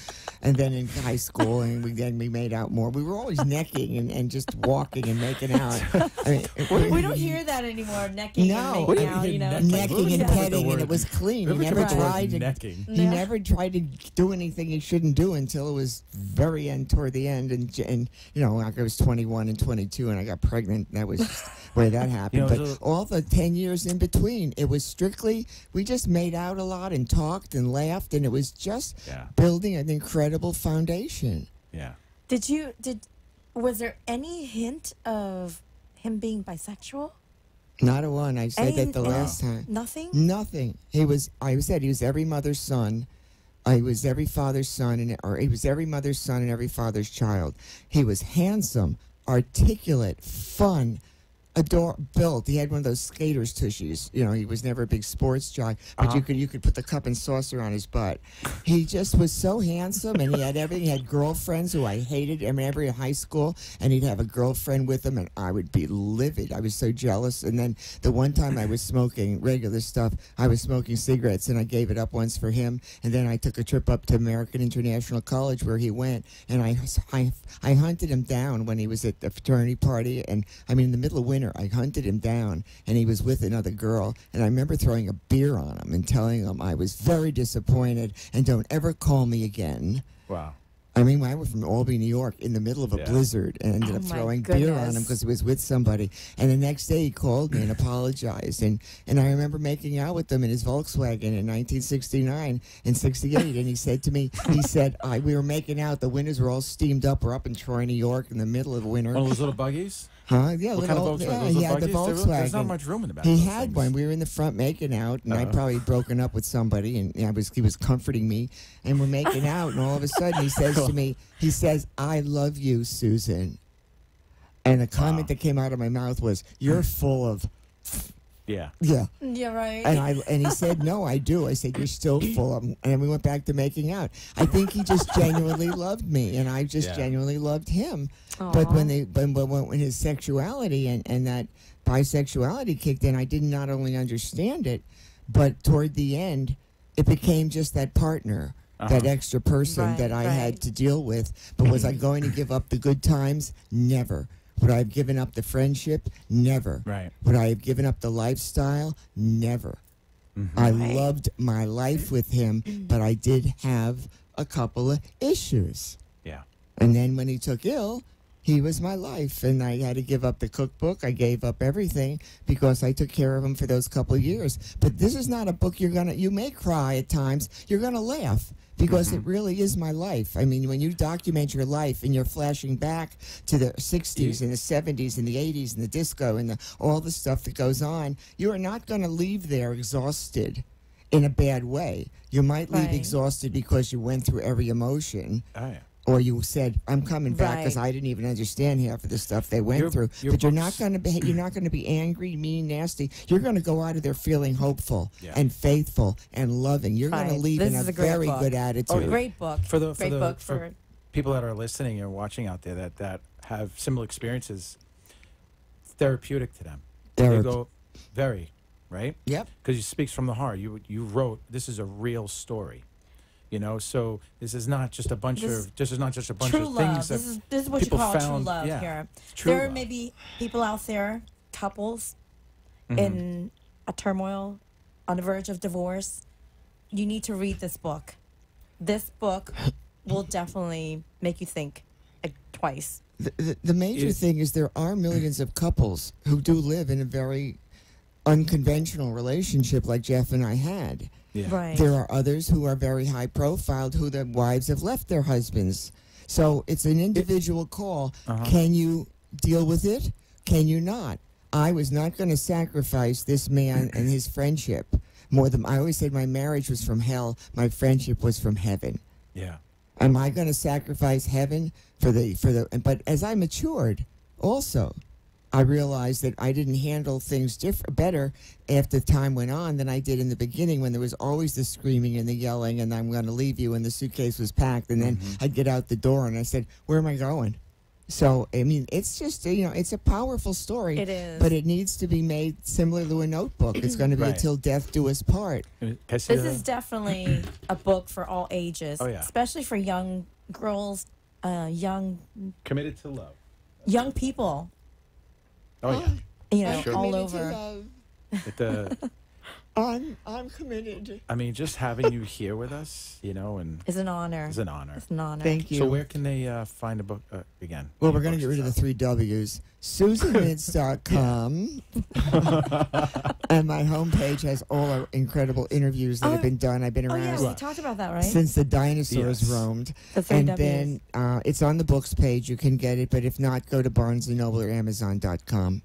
And then in high school, and we made out more. We were always necking and just walking and making out. I mean, We don't hear that anymore. Necking No. and What do making you out, mean you know. necking? necking and Yeah. petting, and it was clean. He never tried to. necking. He Yeah. never tried to do anything he shouldn't do until it was very end, toward the end, and you know, like I was 21 and 22, and I got pregnant. That was just where that happened. You know, But so- all the 10 years in between, it was strictly we just made out a lot and talked and laughed, and it was just Yeah. building an incredible foundation. Yeah. Was there any hint of him being bisexual? Not a one. I said that the Any- last time. Nothing? Nothing. He was. I said he was every mother's son. He was every father's son, or he was every mother's son and every father's child. He was handsome, articulate, fun, built. He had one of those skater's tushies. You know, he was never a big sports jock, but you could put the cup and saucer on his butt. He just was so handsome, and he had everything. He had girlfriends who I hated. I mean, every high school, and he'd have a girlfriend with him, and I would be livid. I was so jealous. And then the one time I was smoking regular stuff, I was smoking cigarettes, and I gave it up once for him. And then I took a trip up to American International College where he went, and I hunted him down when he was at the fraternity party, and I mean in the middle of winter. I hunted him down, and he was with another girl, and I remember throwing a beer on him and telling him I was very disappointed and don't ever call me again. Wow. I mean, I was from Albany, New York, in the middle of a blizzard, and ended up throwing beer on him because he was with somebody. And the next day, he called me and apologized. And I remember making out with him in his Volkswagen in 1969 and 68. And he said to me, we were making out. The windows were all steamed up. We're up in Troy, New York, in the middle of winter. One of those little buggies? Huh? Yeah, what kind of Volkswagen? Yeah, he had the Volkswagen. There's not much room in the back. He had one. We were in the front making out, and I'd probably broken up with somebody, and he was comforting me, and we're making out, and all of a sudden he says to me, he says, "I love you, Susan." And the comment that came out of my mouth was, "You're full of." Yeah. Yeah. Yeah, right. And he said, "No, I do." I said, "You're still full of." And we went back to making out. I think he just genuinely loved me, and I just genuinely loved him. Aww. But when his sexuality and that bisexuality kicked in, I did not only understand it, but toward the end, it became just that partner, that extra person that I had to deal with. But was I going to give up the good times? Never. Would I have given up the friendship? Never. Right. Would I have given up the lifestyle? Never. Mm-hmm. I loved my life with him, but I did have a couple of issues. Yeah. And then when he took ill, he was my life, and I had to give up the cookbook. I gave up everything because I took care of him for those couple of years. But this is not a book you may cry at times. You're gonna laugh. Because it really is my life. I mean, when you document your life and you're flashing back to the 60s and the 70s and the 80s and the disco and all the stuff that goes on, you are not going to leave there exhausted in a bad way. You might leave exhausted because you went through every emotion. Oh, yeah. Or you said, "I'm coming back because I didn't even understand half of the stuff they went through." But you're not going to be angry, mean, nasty. You're going to go out of there feeling hopeful and faithful and loving. You're going to leave in a very good attitude. Oh, great book. For people that are listening or watching out there that have similar experiences, it's therapeutic to them. They go very, right? Yep. Because it speaks from the heart. You wrote, this is a real story. You know, so this is not just a bunch of things love. This is what you call true love here. There love. may be people out there, couples in a turmoil, on the verge of divorce. You need to read this book. This book will definitely make you think twice. The major thing is there are millions of couples who do live in a very unconventional relationship like Jeff and I had. Yeah. Right. There are others who are very high profile who their wives have left their husbands. So it's an individual call. Can you deal with it? Can you not? I was not going to sacrifice this man and his friendship more than I always said my marriage was from hell, my friendship was from heaven. Yeah. Am I going to sacrifice heaven but as I matured also, I realized that I didn't handle things better after time went on than I did in the beginning when there was always the screaming and the yelling and I'm going to leave you and the suitcase was packed and then I'd get out the door and I said, "Where am I going?" So, I mean, it's just, it's a powerful story. It is. But it needs to be made similar to a notebook. It's going to be until death do us part. This is definitely a book for all ages, especially for young girls, Committed to love. young people. Oh, yeah. All over. I'm committed. I mean, just having you here with us, and It's an honor. It's an honor. It's an honor. Thank you. So where can they find the book again? Well, we're going to get rid of the 3 W's. SusanMintz.com. And my homepage has all our incredible interviews that have been done. I've been Oh, around yeah, we talked about that, right? since the dinosaurs roamed. The 3 And W's. then it's on the books page. You can get it. But if not, go to Barnes & Noble or Amazon.com.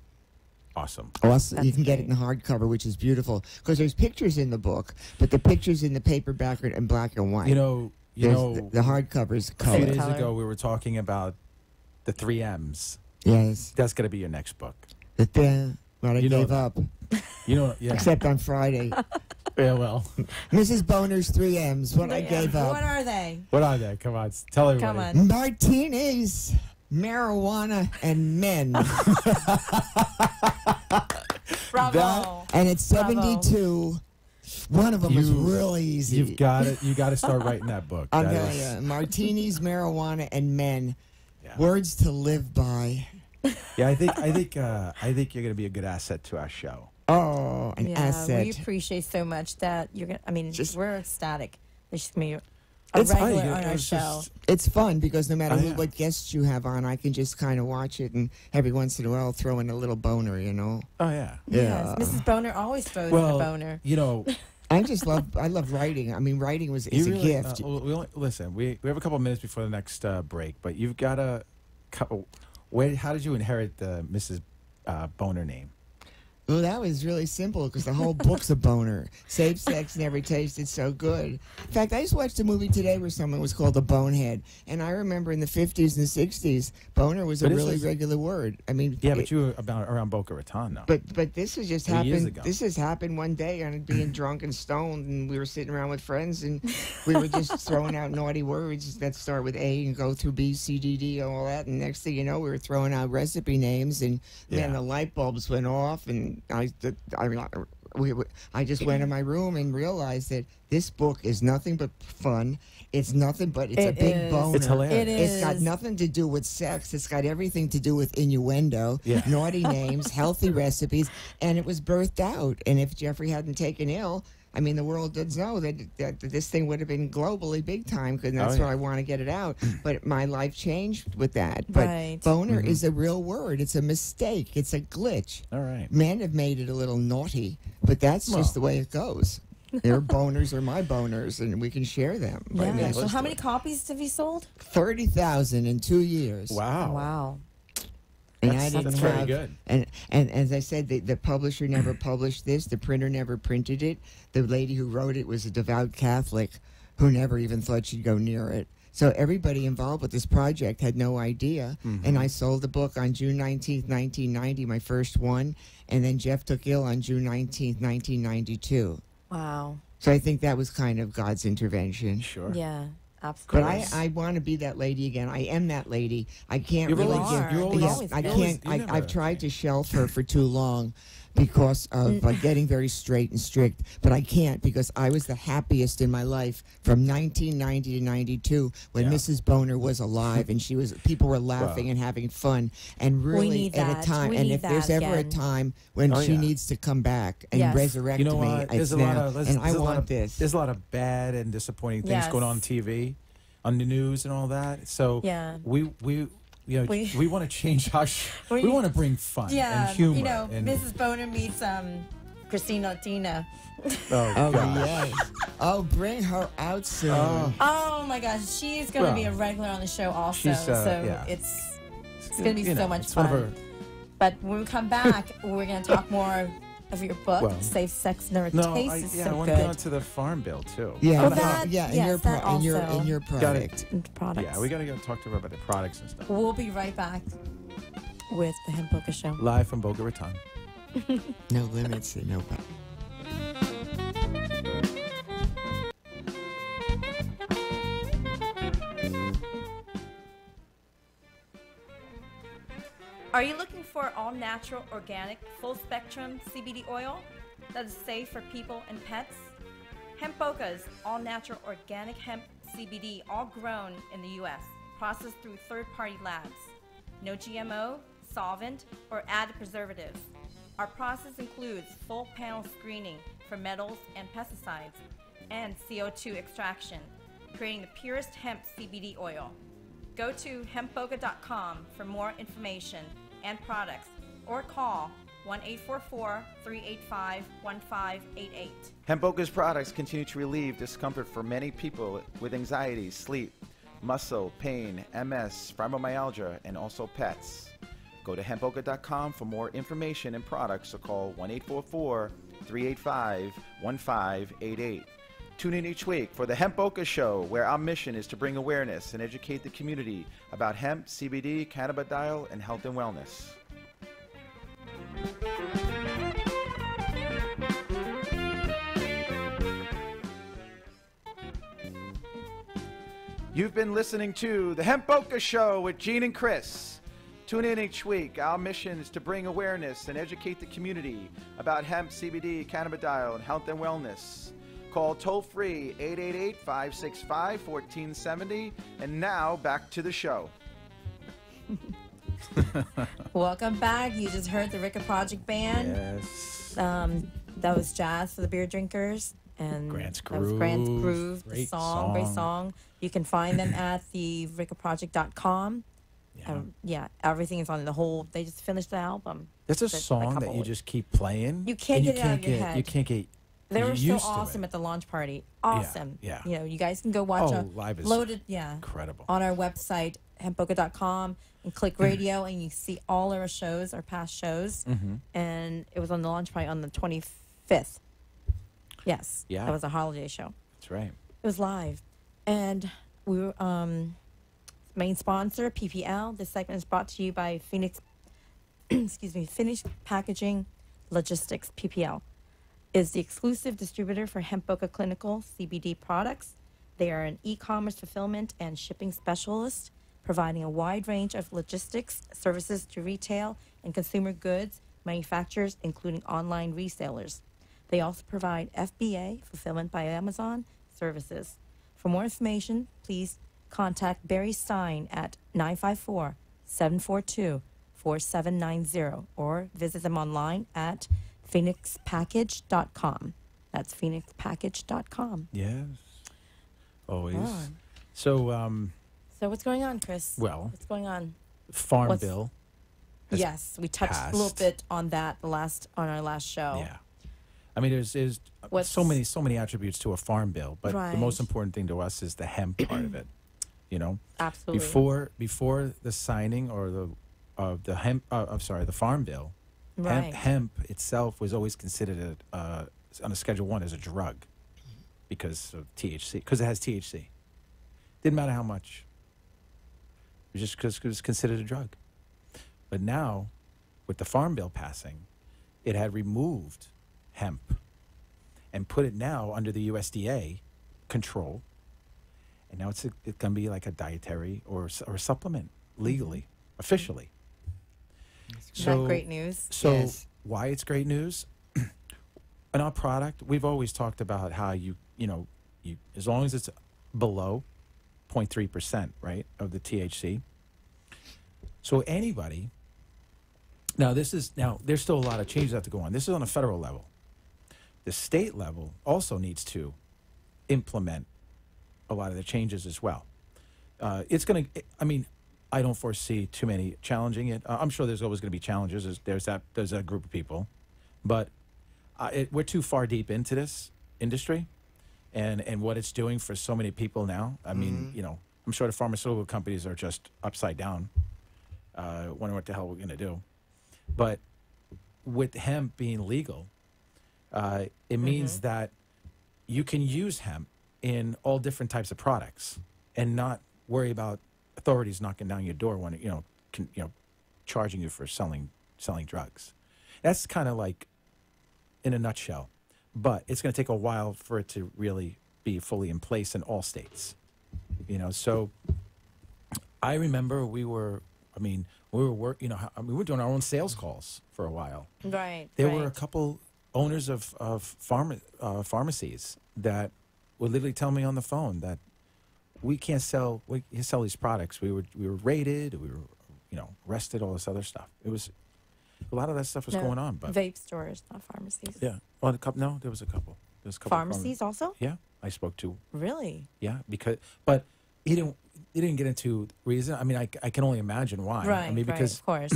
Awesome. Also, you can get it in hardcover, which is beautiful because there's pictures in the book, but the pictures in the paperback are in black and white. The hardcover is a color. few days ago we were talking about the 3 M's. Yes. That's got to be your next book. But I gave up. Yeah. Except on Friday. Yeah, well. Mrs. Boner's 3 M's, what I gave up. What are they? What are they? Come on. Tell everybody. Come on. Martinis, marijuana, and men. Bravo. And it's 72. One of them was really easy. You got to start writing that book. I'm telling you, martinis, marijuana, and men. Yeah. Words to live by. Yeah, I think you're going to be a good asset to our show. Oh, an asset. We appreciate so much that you're going to, we're ecstatic. It's just going to be a It's regular funny, on our it's show. just- It's fun because no matter Oh, yeah. what guests you have on, I can just kind of watch it, and every once in a while throw in a little boner, you know. Oh yeah. Yeah. Yes, Mrs. Boner always throws in a boner. You know, I love writing. I mean, writing is a gift. Listen, we have a couple of minutes before the next break, but you've got a couple. How did you inherit the Mrs. Boner name? Well, that was really simple because the whole book's a boner. Safe sex never tasted so good. In fact, I just watched a movie today where someone was called a bonehead, and I remember in the 50s and 60s, boner was a really regular word. I mean, yeah, but you were around Boca Raton, though. But this has just 3 years happened. ago. This has happened one day, and being drunk and stoned, and we were sitting around with friends, and we were just throwing out naughty words that start with A and go through B, C, D, D, all that. And next thing you know, we were throwing out recipe names, and man, the light bulbs went off, and I just went in my room and realized that this book is nothing but fun. It's nothing but it's a big boner. It's hilarious. It's got nothing to do with sex. It's got everything to do with innuendo, naughty names, healthy recipes, and it was birthed out. And if Jeffrey hadn't taken ill, I mean, the world does know that this thing would have been globally big time, because that's why I want to get it out. But my life changed with that. But boner is a real word. It's a mistake. It's a glitch. All right. Men have made it a little naughty, but that's just the way it goes. Their boners are my boners, and we can share them. Yeah. So how many copies have you sold? 30,000 in 2 years. Wow. Wow. And That's very good. And as I said, the publisher never published this. The printer never printed it. The lady who wrote it was a devout Catholic who never even thought she'd go near it. So everybody involved with this project had no idea. And I sold the book on June 19th, 1990, my first one. And then Jeff took ill on June 19th, 1992. Wow. So I think that was kind of God's intervention. Sure. Yeah. Absolutely. But I want to be that lady again. I am that lady. I can't You really really are. give. I can't. I've tried to shelf her for too long because of getting very straight and strict. But I can't, because I was the happiest in my life from 1990 to 92 when Mrs. Boner was alive, and people were laughing and having fun, and really at a time. And if there's ever a time when she needs to come back and resurrect me, it's now. And I want this. There's a lot of bad and disappointing things going on TV, on the news, and all that. So we want to change our. We want to bring fun and humor. You know, and Mrs. Boner meets Christina Tina. Oh yes. Oh, bring her out soon. Oh my gosh, she's going to be a regular on the show also. So it's going to be so much fun. But when we come back, we're going to talk more of your book, Safe Sex Never Tastes So I want Good. to go into the Farm Bill too. In your also. product. Products. Yeah, we got to go talk to her about the products and stuff. We'll be right back with the Hemp Boca Show. Live from Boca Raton. No limits and no problem. Are you looking for all-natural, organic, full-spectrum CBD oil that is safe for people and pets? Hemp Boca's all-natural organic hemp CBD, all grown in the U.S., processed through third-party labs. No GMO, solvent, or added preservatives. Our process includes full panel screening for metals and pesticides and CO2 extraction, creating the purest hemp CBD oil. Go to hempboca.com for more information and products, or call 1-844-385-1588. Hemp Boca's products continue to relieve discomfort for many people with anxiety, sleep, muscle, pain, MS, fibromyalgia, and also pets. Go to hempboca.com for more information and products, or call 1-844-385-1588. Tune in each week for the Hemp Boca Show, where our mission is to bring awareness and educate the community about hemp, CBD, cannabidiol, and health and wellness. You've been listening to the Hemp Boca Show with Gene and Chris. Tune in each week. Our mission is to bring awareness and educate the community about hemp, CBD, cannabidiol, and health and wellness. Call toll-free 888-565-1470. And now, back to the show. Welcome back. You just heard the Ricka Project Band. Yes. That was jazz for the beer drinkers. And Grant's that was Grant's Groove, the Great song, great song. You can find them at theRickaProject.com. Yeah, everything is on the whole. They just finished the album. There's a song that you just keep playing. You can't get it out of your head. You can't get. They were so used to awesome it. at the launch party. Awesome. Yeah. You know, you guys can go watch live is loaded. incredible On our website, hempboca.com, and click radio, and you see all our shows, our past shows. And it was on the launch party on the 25th. Yes. Yeah. That was a holiday show. That's right. It was live. And we were main sponsor, PPL. This segment is brought to you by Phoenix Phoenix Packaging Logistics. PPL is the exclusive distributor for Hemp Boca Clinical CBD products. They are an e-commerce fulfillment and shipping specialist, providing a wide range of logistics services to retail and consumer goods manufacturers, including online resellers. They also provide FBA, fulfillment by Amazon, services. For more information, please contact Barry Stein at 954-742-4790 or visit them online at phoenixpackage.com. That's phoenixpackage.com. Yes. Always. Oh. So, So what's going on, Chris? Well, what's going on? Farm Bill. Yes, we touched a little bit on that on our last show. Yeah. I mean, there's so many attributes to a farm bill, but the most important thing to us is the hemp part of it. You know, absolutely. Before the signing or the farm bill, hemp itself was always considered on a Schedule 1 as a drug because of THC, because it has THC. Didn't matter how much. It was just because it was considered a drug. But now, with the farm bill passing, it had removed hemp and put it now under the USDA control, and now it's going to be like a dietary or a supplement legally, officially. Is that great news? So why it's great news? In our product, we've always talked about how you as long as it's below 0.3%, right, of the THC. So anybody. Now there's still a lot of changes that have to go on. This is on a federal level. The state level also needs to implement a lot of the changes as well. It's going to, I mean, I don't foresee too many challenging it. I'm sure there's always going to be challenges. There's that group of people. But we're too far deep into this industry and what it's doing for so many people now. I mean, I'm sure the pharmaceutical companies are just upside down, wondering what the hell we're going to do. But with hemp being legal, it means that you can use hemp in all different types of products and not worry about authorities knocking down your door when charging you for selling drugs. That's kind of like in a nutshell. But it's going to take a while for it to really be fully in place in all states. So I remember we were doing our own sales calls for a while. Right. There were a couple owners of pharmacies that would literally tell me on the phone that we can't sell these products. We were raided, we were arrested, all this other stuff. It was a lot of that stuff was going on. But vape stores, not pharmacies. Yeah. Well, there was a couple. There was a couple pharmacies also? Yeah, I spoke to. Really? Yeah, but he didn't get into reason. I mean, I can only imagine why. Right. I mean, because of course.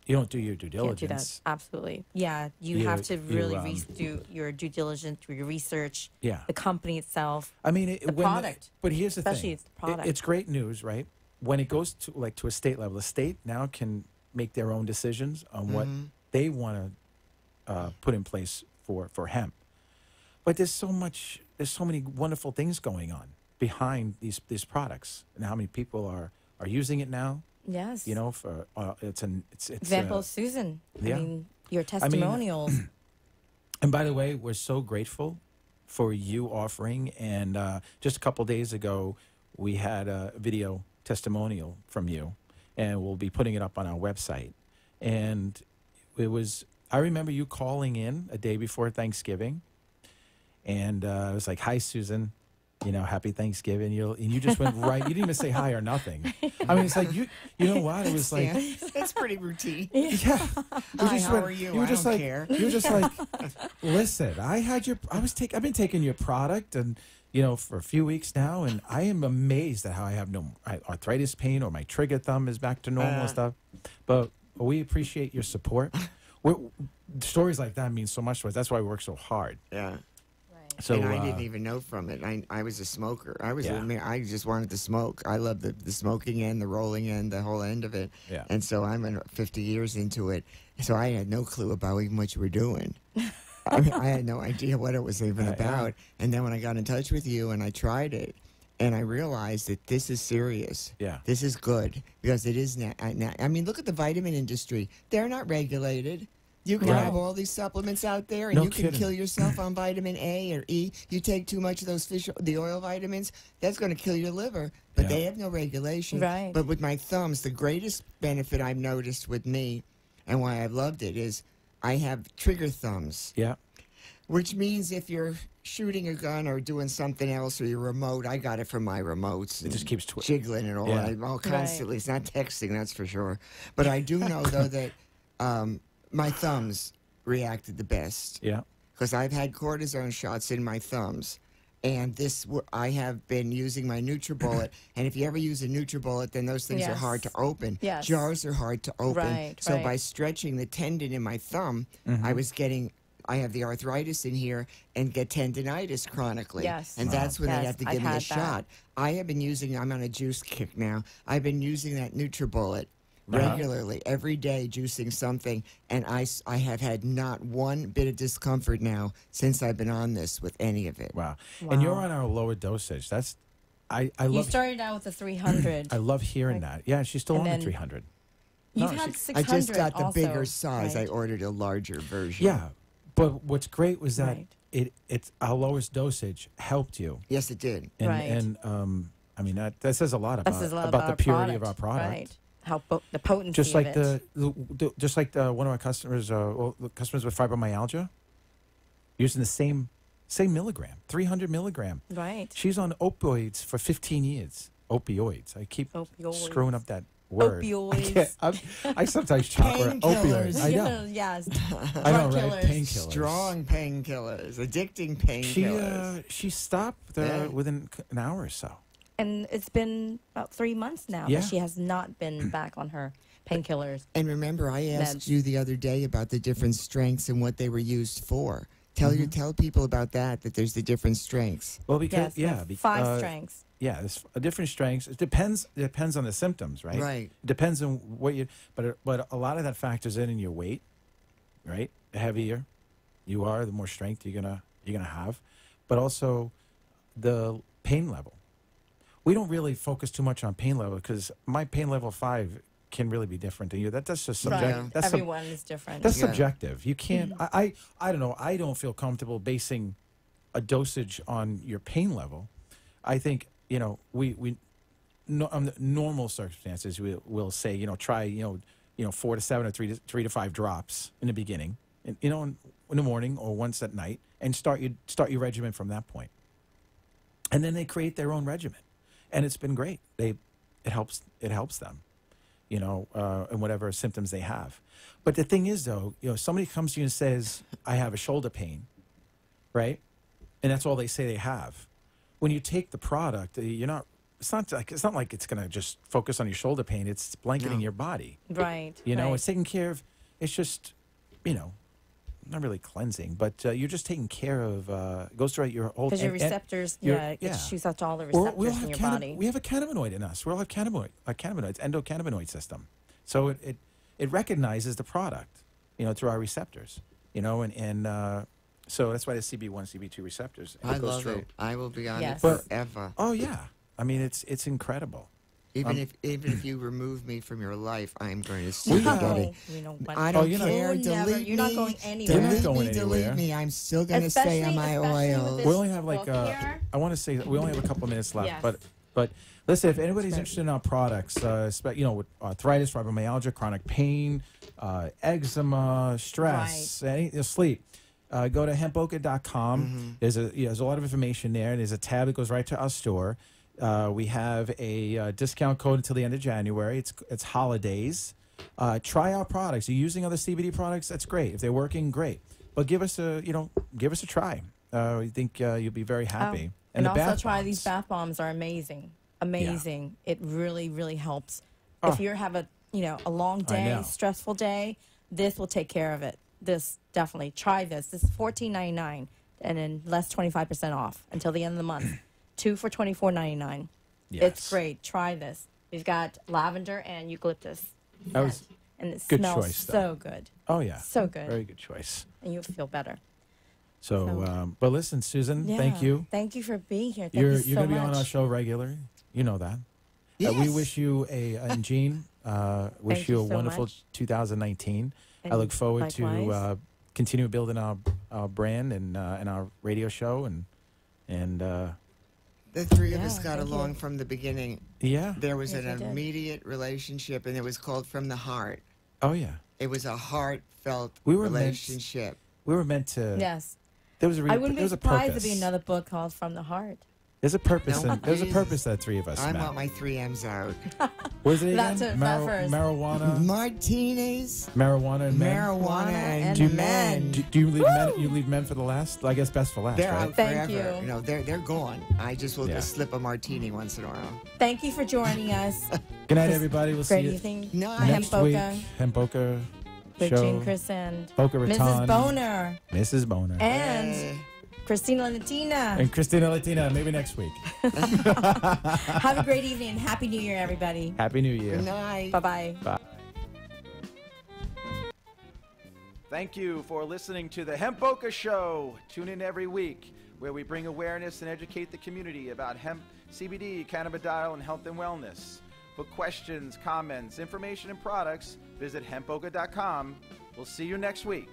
you don't do your due diligence. You can't do that. Absolutely. Yeah, you have to really do your due diligence, your research. Yeah. The company itself. I mean, the product. But here's the especially thing. It's the product. It's great news, right? When it goes to a state level, the state now can make their own decisions on what they want to put in place for hemp. But there's so many wonderful things going on behind these products, and how many people are using it now. Yes. For it's example, Susan. Yeah. I mean, your testimonials. And by the way, we're so grateful for you offering. And just a couple days ago, we had a video testimonial from you, and we'll be putting it up on our website. And I remember you calling in a day before Thanksgiving, and it was like, "Hi, Susan. happy Thanksgiving. You just went right. You didn't even say hi or nothing. I mean, it's like you know what? It was like that's pretty routine. Yeah. Hi, how are you? I don't care. You were just like, listen, I've been taking your product and for a few weeks now, and I am amazed at how I have no arthritis pain or my trigger thumb is back to normal and stuff. But we appreciate your support. Stories like that mean so much to us. That's why we work so hard. Yeah. So, and I didn't even know from it. I was a smoker. I just wanted to smoke. I love the smoking end, the rolling end, the whole end of it. Yeah. And so I'm 50 years into it. So I had no clue about even what you were doing. I had no idea what it was even about. And then when I got in touch with you and I tried it, and I realized that this is serious. Yeah. This is good because it is now. I mean, look at the vitamin industry. They're not regulated. You can have all these supplements out there, and you can kill yourself on vitamin A or E. You take too much of those the oil vitamins, that's going to kill your liver. But they have no regulation. Right. But with my thumbs, the greatest benefit I've noticed with me, and why I've loved it, is I have trigger thumbs. Yeah. Which means if you're shooting a gun or doing something else or your remote, I got it from my remotes. It just keeps jiggling and all. Yeah. All constantly. It's not texting, that's for sure. But I do know though that my thumbs reacted the best. Yeah. Because I've had cortisone shots in my thumbs. And I have been using my NutriBullet. And if you ever use a NutriBullet, then those things are hard to open. Yes. Jars are hard to open. Right, so right. by stretching the tendon in my thumb, I have the arthritis in here and get tendinitis chronically. Yes. And that's when they have to give me a had shot. I have been I'm on a juice kick now. I've been using that NutriBullet regularly, every day, juicing something. And I have had not one bit of discomfort now since I've been on this with any of it. Wow. And you're on our lower dosage. I love. You started out with the 300. I love hearing that. Yeah, she's still on the 300. You've had 600. I just got the also, bigger size. right? I ordered a larger version. Yeah. But what's great was that it's our lowest dosage helped you. Yes, it did. And, Right. And that says a lot about about the purity of our product. Right. How the potency Just like of it. one of our customers, the customers with fibromyalgia, using the same milligram, 300 milligram. Right. She's on opioids for 15 years. Opioids. I keep screwing up that word. Opioids. I sometimes chop word opioids. I know. Yes. I know, right? Painkillers. Painkillers. Strong painkillers, addicting painkillers. She stopped within an hour or so. And it's been about 3 months now that she has not been back on her painkillers. And remember, I asked you the other day about the different strengths and what they were used for. Tell people about that there's the different strengths. Well, because five strengths. Yeah, there's different strengths. It depends on the symptoms, right? Right. It depends on what but a lot of that factors in your weight, right? The heavier you are, the more strength you're gonna have, but also the pain level. We don't really focus too much on pain level because my pain level 5 can really be different than you. That's just subjective. Right. Everyone is different. That's subjective. You can't. I don't know. I don't feel comfortable basing a dosage on your pain level. I think we under normal circumstances we'll say try 4 to 7 or 3 to 5 drops in the beginning, and, in the morning or once at night, and start your regimen from that point. And then they create their own regimen. And it's been great. It helps them, and whatever symptoms they have. But the thing is, though, somebody comes to you and says, "I have a shoulder pain," right? And that's all they say they have. When you take the product, It's not like it's going to just focus on your shoulder pain. It's blanketing your body. Right. It's taking care of. It's just, not really cleansing, but you're just taking care of. Goes throughout your whole. Because your receptors, it shoots out to all the receptors in your body. We have a cannabinoid in us. We all have cannabinoids, endocannabinoid system. So it recognizes the product, through our receptors, so that's why the CB1, CB2 receptors. I love it. I will be on it forever. Oh yeah, I mean it's incredible. Even if you remove me from your life, I'm going to still get it. I don't care. Delete You're not going anywhere. You're not going anywhere. Delete me. I'm still going to stay on my oil. We only have I want to say that we only have a couple of minutes left, but listen, if anybody's interested in our products, with arthritis, fibromyalgia, chronic pain, eczema, stress, sleep, go to hempboca.com. There's a lot of information there. There's a tab that goes right to our store. We have a discount code until the end of January. It's holidays. Try our products. You're using other CBD products? That's great. If they're working, great. But give us a try. I think you'll be very happy. And also try these bath bombs are amazing. Amazing. Yeah. It really, really helps. If you have a long day, stressful day, this will take care of it. This definitely. Try this. This is $14.99 and then less 25% off until the end of the month. 2 for $24.99. Yes. It's great. Try this. We've got lavender and eucalyptus. And it smells so good. Oh, yeah. So good. Very good choice. And you'll feel better. So, but listen, Susan, thank you. Thank you for being here. You're going to be on our show regularly. You know that. Yes. We wish you and Jean, wish you a wonderful 2019. And I look forward to continue building our brand and our radio show and the three of us got along from the beginning. Yeah. There was an immediate relationship, and it was called From the Heart. Oh, yeah. It was a heartfelt relationship. We were meant to. Yes. There was a I wouldn't be surprised to be another book called From the Heart. There's a purpose. There's a purpose that three of us I met. want my 3 M's out. What is it again? That first. Marijuana. Martinis. Marijuana and men. Marijuana and men. Do you leave men? You leave men for the last? I guess best for last. They're right? out forever. You know, they're gone. I just will just slip a martini once in a while. Thank you for joining us. Good night, everybody. We'll see you evening. Next week. Hemp Boca with show. Jean, Chris, and Boca Raton. Mrs. Boner. Mrs. Boner. And Christina Latina. And Christina Latina, maybe next week. Have a great evening and Happy New Year, everybody. Happy New Year. Good night. Bye-bye. Bye. Thank you for listening to the Hemp Boca Show. Tune in every week where we bring awareness and educate the community about hemp, CBD, cannabidiol, and health and wellness. For questions, comments, information, and products, visit hempboca.com. We'll see you next week.